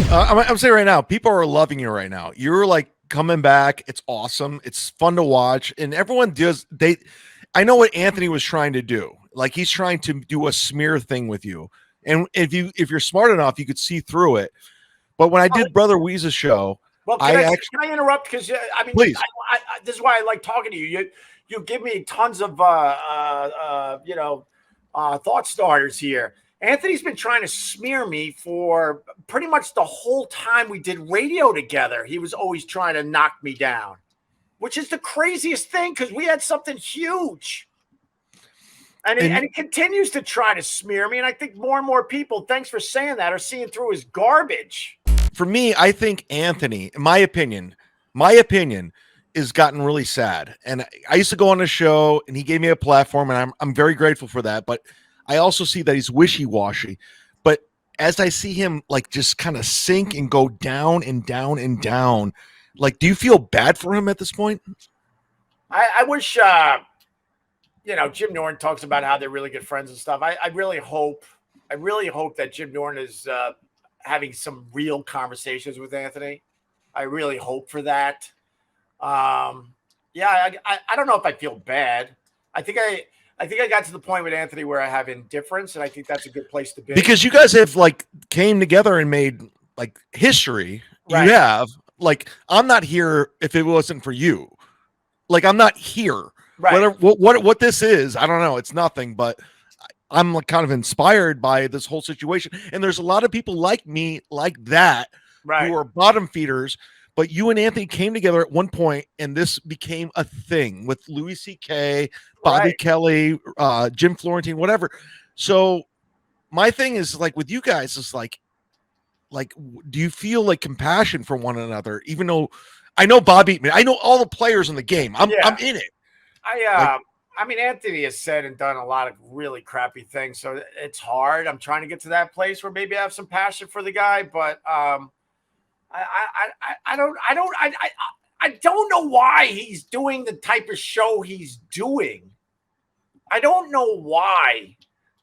I'm saying right now, people are loving you right now. You're like coming back. It's awesome. It's fun to watch, and everyone does. I know what Anthony was trying to do. Like he's trying to do a smear thing with you, and if you're smart enough, you could see through it. But when I did Brother Weeze's show, well, can I interrupt? Because I mean, please. This is why I like talking to you. You give me tons of thought starters here. Anthony's been trying to smear me for pretty much the whole time we did radio together. He was always trying to knock me down, which is the craziest thing because we had something huge. And he continues to try to smear me. And I think more and more people, thanks for saying that, are seeing through his garbage. For me, I think Anthony, in my opinion, is gotten really sad. And I used to go on the show and he gave me a platform and I'm very grateful for that. But I also see that he's wishy-washy. But as I see him like just kind of sink and go down and down and down, like, do you feel bad for him at this point? I wish, Jim Norton talks about how they're really good friends and stuff. I really hope that Jim Norton is having some real conversations with Anthony. I really hope for that. I don't know if I feel bad. I think I got to the point with Anthony where I have indifference, and I think that's a good place to be. Because you guys have like came together and made like history. Right. You have like I'm not here if it wasn't for you. Like I'm not here. Right. What this is, I don't know. It's nothing, but I'm like kind of inspired by this whole situation. And there's a lot of people like me, like that, right, who are bottom feeders. But you and Anthony came together at one point, and this became a thing with Louis C.K., Bobby Kelly, Jim Florentine, whatever. So my thing is like with you guys is like, do you feel like compassion for one another? Even though I know Bob Eatman, I know all the players in the game. I'm in it. I mean, Anthony has said and done a lot of really crappy things, so it's hard. I'm trying to get to that place where maybe I have some passion for the guy, but I don't know why he's doing the type of show he's doing. I don't know why.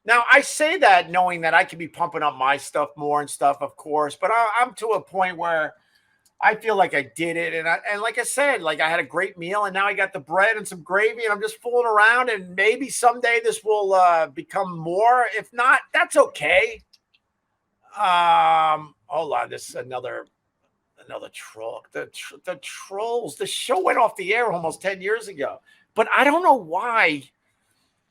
Now, I say that knowing that I could be pumping up my stuff more and stuff, of course, but I'm to a point where I feel like I did it. And like I said, like I had a great meal and now I got the bread and some gravy and I'm just fooling around and maybe someday this will become more. If not, that's okay. Hold on. This is another troll. The trolls. The show went off the air almost 10 years ago, but I don't know why.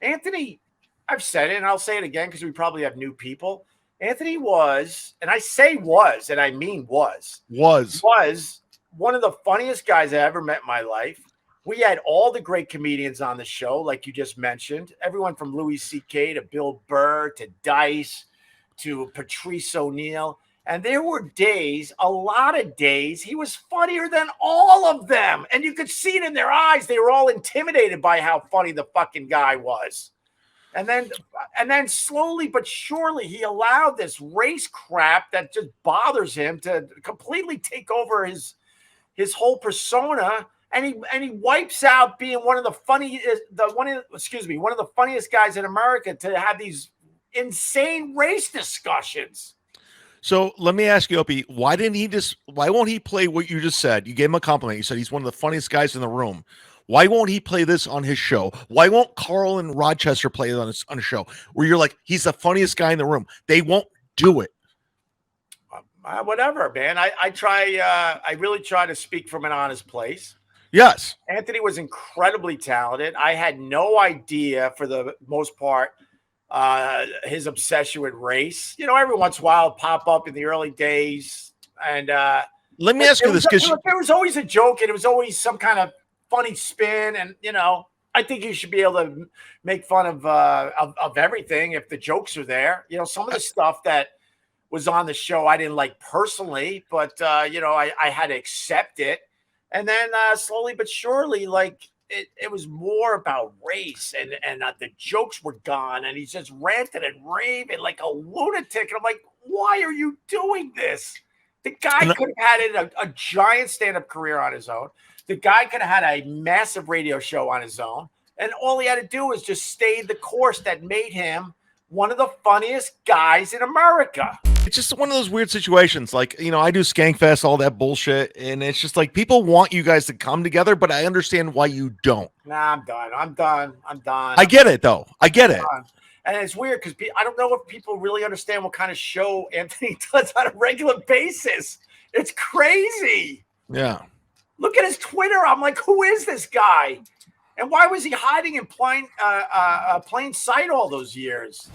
Anthony, I've said it and I'll say it again because we probably have new people. Anthony was, and I say was, and I mean was one of the funniest guys I ever met in my life. We had all the great comedians on the show, like you just mentioned. Everyone from Louis C.K. to Bill Burr to Dice to Patrice O'Neill. And there were days, a lot of days, he was funnier than all of them. And you could see it in their eyes. They were all intimidated by how funny the fucking guy was. And then slowly but surely, he allowed this race crap that just bothers him to completely take over his whole persona. And he wipes out being one of the funniest guys in America to have these insane race discussions. So let me ask you, Opie, why won't he play what you just said? You gave him a compliment. You said he's one of the funniest guys in the room. Why won't he play this on his show? Why won't Carl and Rochester play it on a show where you're like, he's the funniest guy in the room? They won't do it. Whatever, man. I really try to speak from an honest place. Yes. Anthony was incredibly talented. I had no idea for the most part his obsession with race. Every once in a while it'd pop up in the early days. And let me ask you this, because there was always a joke and it was always some kind of funny spin, and I think you should be able to make fun of everything if the jokes are there. Some of the stuff that was on the show I didn't like personally, but I had to accept it. And then slowly but surely, like it was more about race, and the jokes were gone, and he's just ranting and raving like a lunatic. And I'm like, why are you doing this? The guy could have had a giant stand-up career on his own. The guy could have had a massive radio show on his own. And all he had to do was just stay the course that made him one of the funniest guys in America. it's just one of those weird situations. Like, you know, I do Skankfest, all that bullshit, and it's just like people want you guys to come together, but I understand why you don't. Nah, I'm done. I get it, though. I get it. And it's weird because I don't know if people really understand what kind of show Anthony does on a regular basis. It's crazy. Yeah. Look at his Twitter. I'm like, who is this guy? And why was he hiding in plain sight all those years?